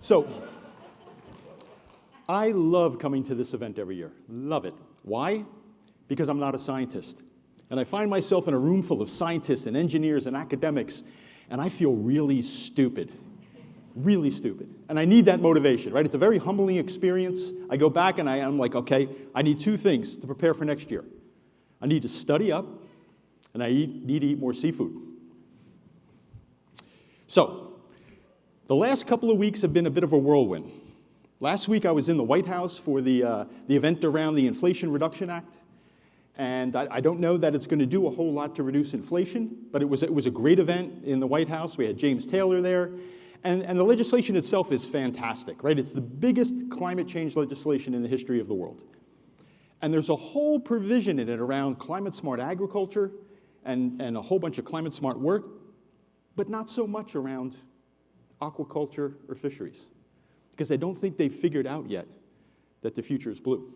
So, I love coming to this event every year. Love it. Why? Because I'm not a scientist. And I find myself in a room full of scientists and engineers and academics, and I feel really stupid. Really stupid. And I need that motivation, right? It's a very humbling experience. I go back and I'm like, okay, I need two things to prepare for next year. I need to study up, and I need to eat more seafood. So, the last couple of weeks have been a bit of a whirlwind. Last week I was in the White House for the event around the Inflation Reduction Act. And I don't know that it's going to do a whole lot to reduce inflation, but it was a great event in the White House. We had James Taylor there. And the legislation itself is fantastic, right? It's the biggest climate change legislation in the history of the world. And there's a whole provision in it around climate-smart agriculture and a whole bunch of climate-smart work, but not so much around aquaculture or fisheries, because they don't think they've figured out yet that the future is blue.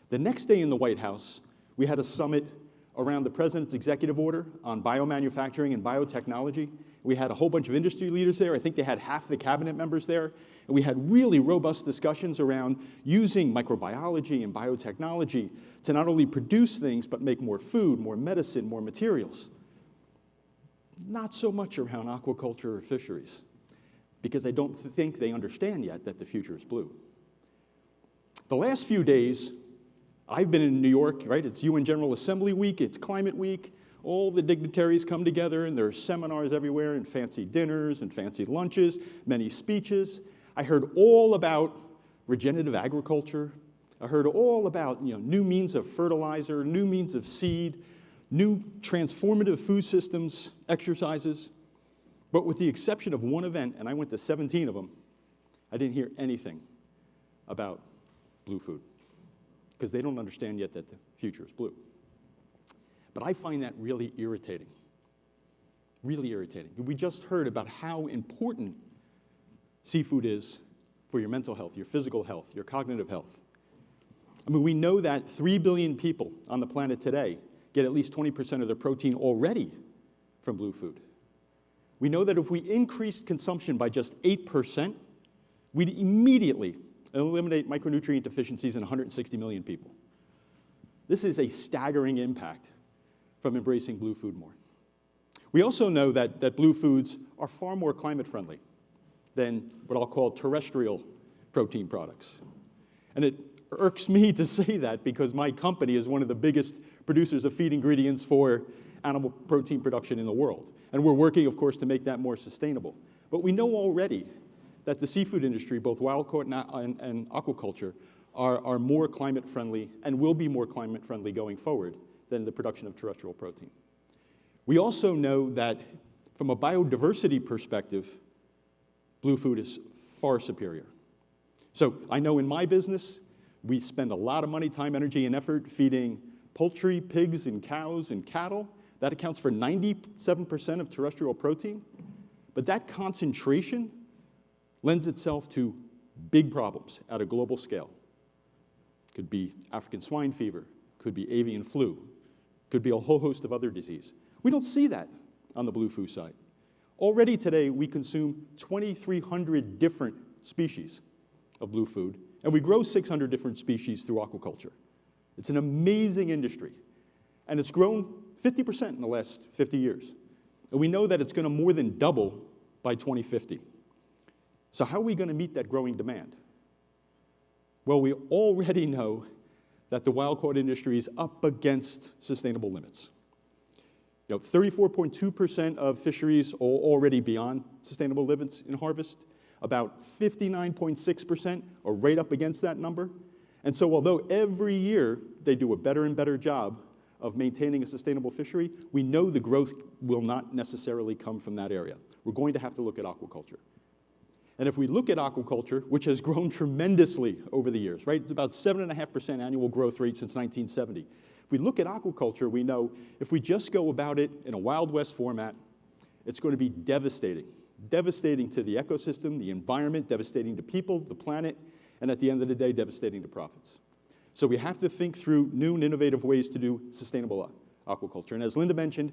The next day in the White House, we had a summit around the President's executive order on biomanufacturing and biotechnology. We had a whole bunch of industry leaders there. I think they had half the cabinet members there. And we had really robust discussions around using microbiology and biotechnology to not only produce things, but make more food, more medicine, more materials. Not so much around aquaculture or fisheries, because they don't think they understand yet that the future is blue. The last few days, I've been in New York, right? It's UN General Assembly week, it's climate week. All the dignitaries come together, and there are seminars everywhere, and fancy dinners, and fancy lunches, many speeches. I heard all about regenerative agriculture. I heard all about new means of fertilizer, new means of seed, new transformative food systems, exercises. But with the exception of one event, and I went to 17 of them, I didn't hear anything about blue food, because they don't understand yet that the future is blue. But I find that really irritating. Really irritating. We just heard about how important seafood is for your mental health, your physical health, your cognitive health. I mean, we know that 3 billion people on the planet today get at least 20% of their protein already from blue food. We know that if we increased consumption by just 8%, we'd immediately eliminate micronutrient deficiencies in 160 million people. This is a staggering impact from embracing blue food more. We also know that blue foods are far more climate friendly than what I'll call terrestrial protein products. And it irks me to say that because my company is one of the biggest producers of feed ingredients for animal protein production in the world. And we're working, of course, to make that more sustainable. But we know already that the seafood industry, both wild caught and aquaculture, are more climate friendly and will be more climate friendly going forward than the production of terrestrial protein. We also know that from a biodiversity perspective, blue food is far superior. So I know in my business, we spend a lot of money, time, energy, and effort feeding poultry, pigs, and cows, and cattle. That accounts for 97% of terrestrial protein. But that concentration lends itself to big problems at a global scale. Could be African swine fever, could be avian flu, could be a whole host of other diseases. We don't see that on the blue food side. Already today, we consume 2,300 different species of blue food, and we grow 600 different species through aquaculture. It's an amazing industry, and it's grown 50% in the last 50 years. And we know that it's going to more than double by 2050. So how are we going to meet that growing demand? Well, we already know that the wild-caught industry is up against sustainable limits. 34.2% of fisheries are already beyond sustainable limits in harvest. About 59.6% are right up against that number. And so although every year they do a better and better job of maintaining a sustainable fishery, we know the growth will not necessarily come from that area. We're going to have to look at aquaculture. And if we look at aquaculture, which has grown tremendously over the years, right? It's about 7.5% annual growth rate since 1970. If we look at aquaculture, we know if we just go about it in a Wild West format, it's going to be devastating. Devastating to the ecosystem, the environment, devastating to people, the planet, and at the end of the day, devastating to profits. So we have to think through new and innovative ways to do sustainable aquaculture. And as Linda mentioned,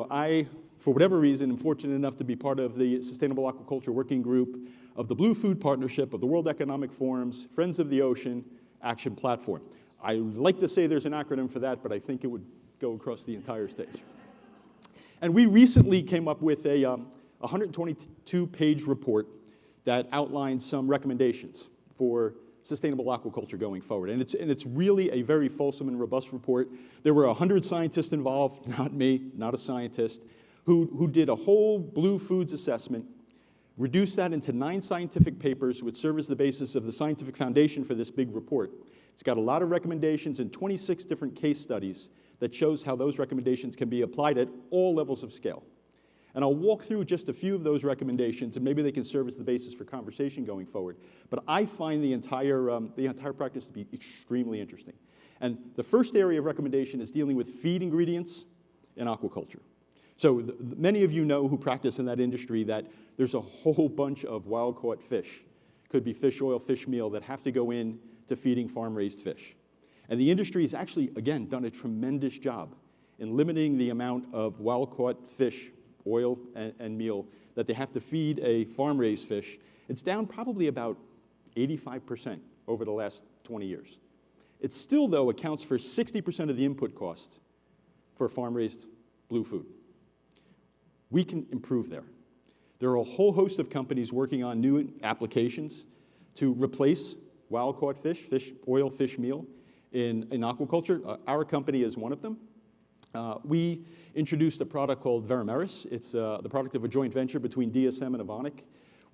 I, for whatever reason, am fortunate enough to be part of the Sustainable Aquaculture Working Group of the Blue Food Partnership of the World Economic Forum's Friends of the Ocean Action Platform. I would like to say there's an acronym for that, but I think it would go across the entire stage. And we recently came up with a 122-page report that outlines some recommendations for sustainable aquaculture going forward. And it's really a very fulsome and robust report. There were 100 scientists involved, not me, not a scientist, who did a whole blue foods assessment, reduced that into 9 scientific papers, which serve as the basis of the scientific foundation for this big report. It's got a lot of recommendations and 26 different case studies that shows how those recommendations can be applied at all levels of scale. And I'll walk through just a few of those recommendations, and maybe they can serve as the basis for conversation going forward. But I find the entire practice to be extremely interesting. And the first area of recommendation is dealing with feed ingredients in aquaculture. So many of you know who practice in that industry that there's a whole bunch of wild-caught fish, could be fish oil, fish meal, that have to go in to feeding farm-raised fish. And the industry has actually, again, done a tremendous job in limiting the amount of wild-caught fish, oil and meal, that they have to feed a farm-raised fish. It's down probably about 85% over the last 20 years. It still, though, accounts for 60% of the input cost for farm-raised blue food. We can improve there. There are a whole host of companies working on new applications to replace wild-caught fish, fish oil, fish meal in aquaculture. Our company is one of them. We introduced a product called Verimeris. It's the product of a joint venture between DSM and Evonik,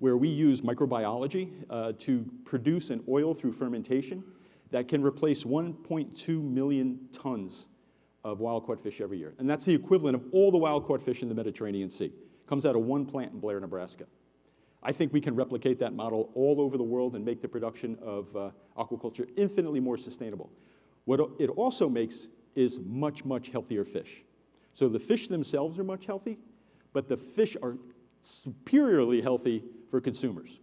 where we use microbiology to produce an oil through fermentation that can replace 1.2 million tons of wild-caught fish every year. And that's the equivalent of all the wild-caught fish in the Mediterranean Sea. Comes out of one plant in Blair, Nebraska. I think we can replicate that model all over the world and make the production of aquaculture infinitely more sustainable. What it also makes is much, much healthier fish. So the fish themselves are much healthy, but the fish are superiorly healthy for consumers.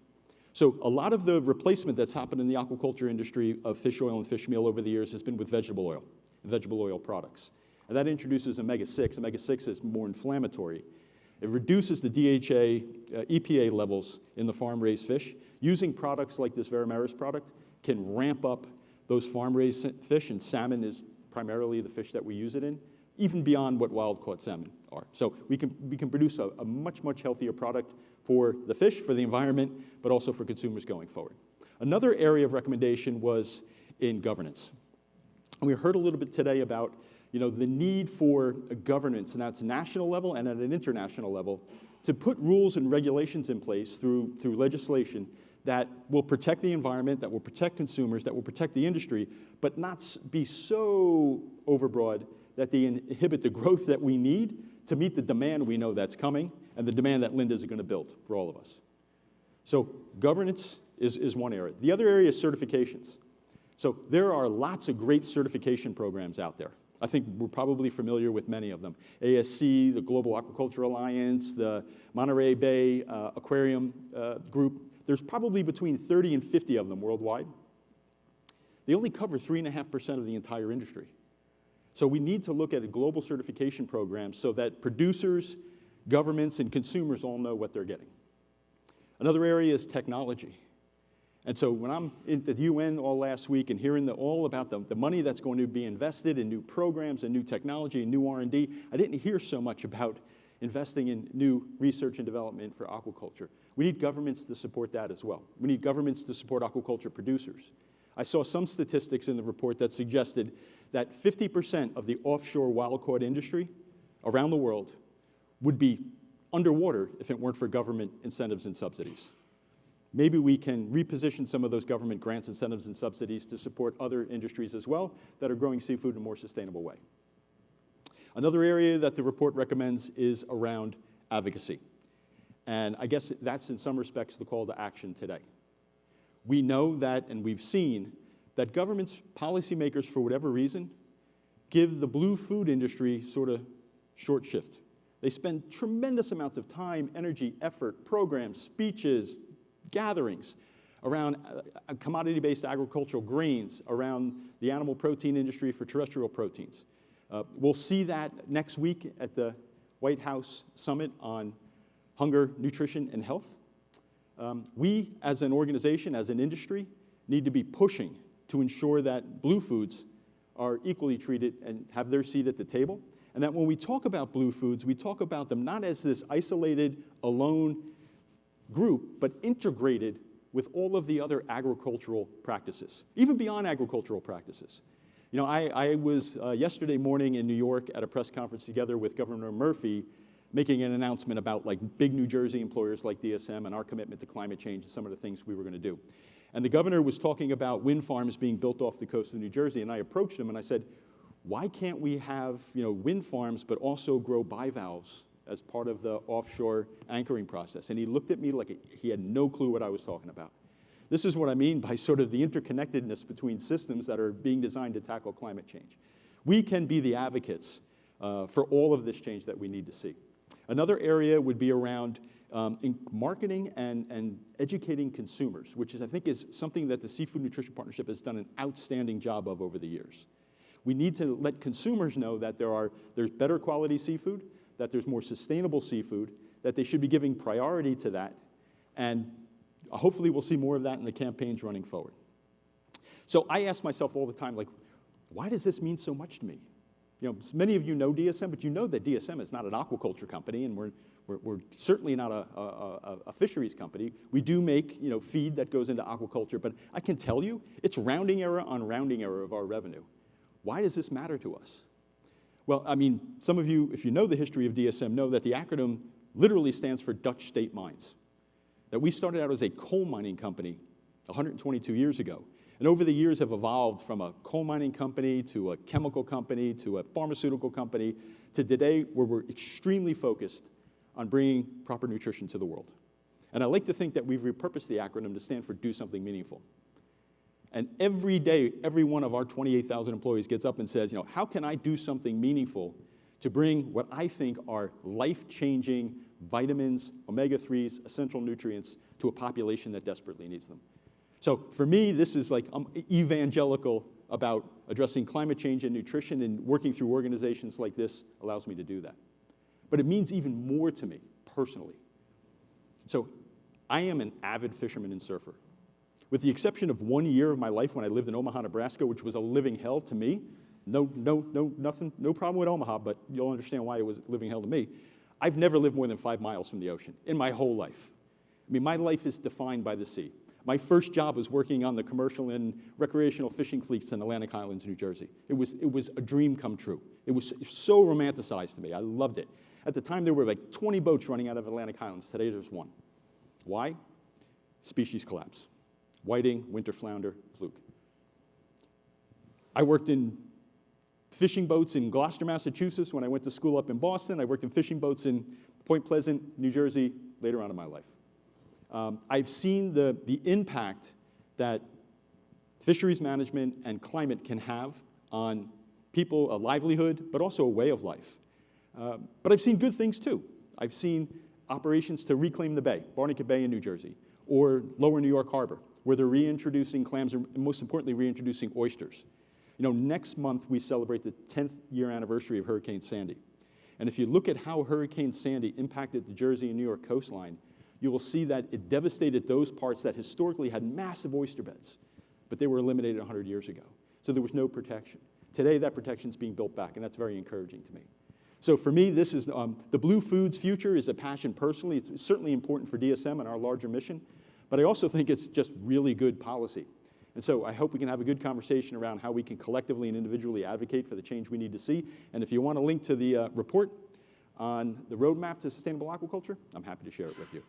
So a lot of the replacement that's happened in the aquaculture industry of fish oil and fish meal over the years has been with vegetable oil products. And that introduces omega-6. Omega-6 is more inflammatory. It reduces the DHA, EPA levels in the farm-raised fish. Using products like this Verimeris product can ramp up those farm-raised fish, and salmon is primarily the fish that we use it in, even beyond what wild-caught salmon are. So we can produce a much, much healthier product for the fish, for the environment, but also for consumers going forward. Another area of recommendation was in governance. And we heard a little bit today about the need for a governance, and that's national level and at an international level, to put rules and regulations in place through legislation that will protect the environment, that will protect consumers, that will protect the industry, but not be so overbroad that they inhibit the growth that we need to meet the demand we know that's coming and the demand that Linda's going to build for all of us. So governance is one area. The other area is certifications. So there are lots of great certification programs out there. I think we're probably familiar with many of them. ASC, the Global Aquaculture Alliance, the Monterey Bay Aquarium Group. There's probably between 30 and 50 of them worldwide. They only cover 3.5% of the entire industry. So we need to look at a global certification program so that producers, governments, and consumers all know what they're getting. Another area is technology. And so when I'm at the UN all last week and hearing all about the money that's going to be invested in new programs and new technology and new R&D, I didn't hear so much about investing in new research and development for aquaculture. We need governments to support that as well. We need governments to support aquaculture producers. I saw some statistics in the report that suggested that 50% of the offshore wild-caught industry around the world would be underwater if it weren't for government incentives and subsidies. Maybe we can reposition some of those government grants, incentives, and subsidies to support other industries as well that are growing seafood in a more sustainable way. Another area that the report recommends is around advocacy. And I guess that's in some respects the call to action today. We know that, and we've seen, that governments, policymakers, for whatever reason, give the blue food industry sort of short shift. They spend tremendous amounts of time, energy, effort, programs, speeches, gatherings around commodity-based agricultural grains, around the animal protein industry for terrestrial proteins. We'll see that next week at the White House Summit on Hunger, Nutrition, and Health. We, as an organization, as an industry, need to be pushing to ensure that blue foods are equally treated and have their seat at the table. And that when we talk about blue foods, we talk about them not as this isolated, alone group, but integrated with all of the other agricultural practices, even beyond agricultural practices. You know, I was yesterday morning in New York at a press conference together with Governor Murphy, making an announcement about like big New Jersey employers like DSM and our commitment to climate change and some of the things we were going to do. And the governor was talking about wind farms being built off the coast of New Jersey, and I approached him and I said, why can't we have, you know, wind farms but also grow bivalves as part of the offshore anchoring process? And he looked at me like he had no clue what I was talking about. This is what I mean by sort of the interconnectedness between systems that are being designed to tackle climate change. We can be the advocates for all of this change that we need to see. Another area would be around in marketing and educating consumers, which is, I think, is something that the Seafood Nutrition Partnership has done an outstanding job of over the years. We need to let consumers know that there's better quality seafood, that there's more sustainable seafood, that they should be giving priority to that, and hopefully we'll see more of that in the campaigns running forward. So I ask myself all the time, like, why does this mean so much to me? You know, many of you know DSM, but you know that DSM is not an aquaculture company, and we're certainly not a fisheries company. We do make, you know, feed that goes into aquaculture, but I can tell you, it's rounding error on rounding error of our revenue. Why does this matter to us? Well, I mean, some of you, if you know the history of DSM, know that the acronym literally stands for Dutch State Mines. That we started out as a coal mining company 122 years ago. And over the years have evolved from a coal mining company to a chemical company to a pharmaceutical company to today where we're extremely focused on bringing proper nutrition to the world. And I like to think that we've repurposed the acronym to stand for Do Something Meaningful. And every day, every one of our 28,000 employees gets up and says, you know, how can I do something meaningful to bring what I think are life-changing vitamins, omega-3s, essential nutrients to a population that desperately needs them? So for me, this is like, I'm evangelical about addressing climate change and nutrition, and working through organizations like this allows me to do that. But it means even more to me personally. So I am an avid fisherman and surfer. With the exception of 1 year of my life when I lived in Omaha, Nebraska, which was a living hell to me. No problem with Omaha, but you'll understand why it was living hell to me. I've never lived more than 5 miles from the ocean in my whole life. I mean, my life is defined by the sea. My first job was working on the commercial and recreational fishing fleets in Atlantic Highlands, New Jersey. It was a dream come true. It was so romanticized to me. I loved it. At the time, there were like 20 boats running out of Atlantic Highlands. Today, there's 1. Why? Species collapse. Whiting, winter flounder, fluke. I worked in fishing boats in Gloucester, Massachusetts when I went to school up in Boston. I worked in fishing boats in Point Pleasant, New Jersey, later on in my life. I've seen the impact that fisheries management and climate can have on people, a livelihood, but also a way of life. But I've seen good things too. I've seen operations to reclaim the bay, Barnegat Bay in New Jersey, or Lower New York Harbor, where they're reintroducing clams and most importantly, reintroducing oysters. You know, next month we celebrate the 10th year anniversary of Hurricane Sandy. And if you look at how Hurricane Sandy impacted the Jersey and New York coastline, you will see that it devastated those parts that historically had massive oyster beds, but they were eliminated 100 years ago. So there was no protection. Today, that protection is being built back, and that's very encouraging to me. So for me, this is the Blue Foods future is a passion personally. It's certainly important for DSM and our larger mission, but I also think it's just really good policy. And so I hope we can have a good conversation around how we can collectively and individually advocate for the change we need to see. And if you want a link to the report on the roadmap to sustainable aquaculture, I'm happy to share it with you.